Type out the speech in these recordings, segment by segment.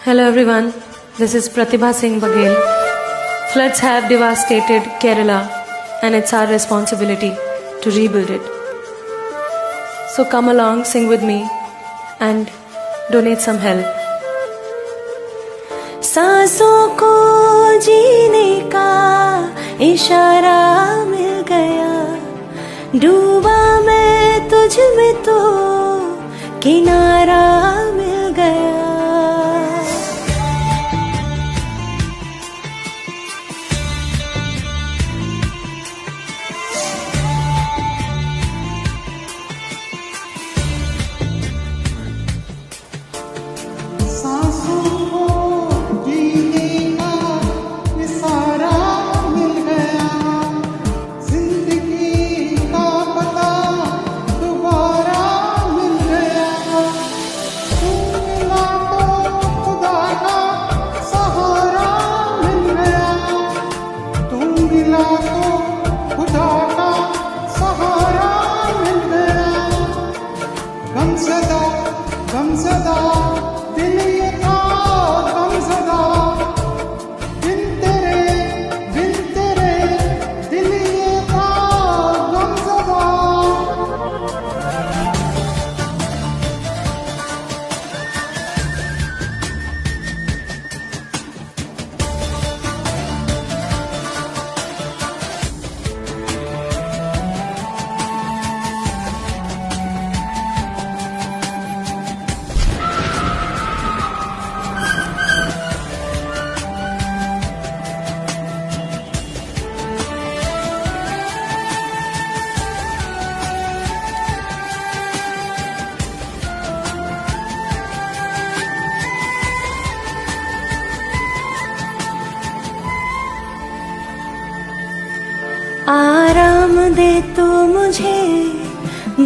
Hello everyone, this is Pratibha Singh Baghel. Floods have devastated Kerala and it's our responsibility to rebuild it. So come along, sing with me and donate some help. सांसों को जीने का इशारा मिल गया, डूबा मैं तुझ में तो किनारा मिल गया. गमज़दा दिल ये था गमज़दा, बिन तेरे दिल ये था गमज़दा. आराम दे तू मुझे,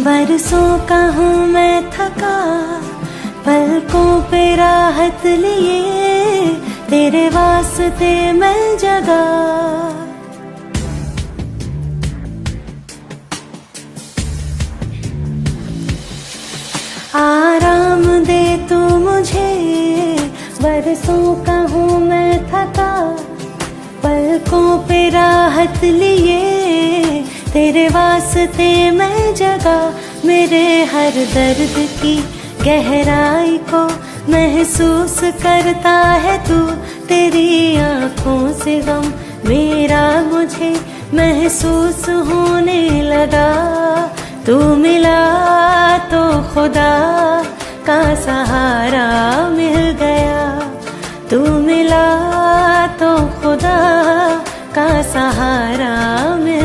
बरसों का हूँ मैं थका, पलकों पे राहत लिए तेरे वास्ते मैं जगा. आराम दे तू मुझे, बरसों का हूँ मैं थका, पलकों पे राहत लिए तेरे वास्ते मैं जगा. मेरे हर दर्द की गहराई को महसूस करता है तू, तेरी आँखों से गम मेरा मुझे महसूस होने लगा. तू मिला तो खुदा का सहारा मिल गया, तू मिला तो खुदा का सहारा मिल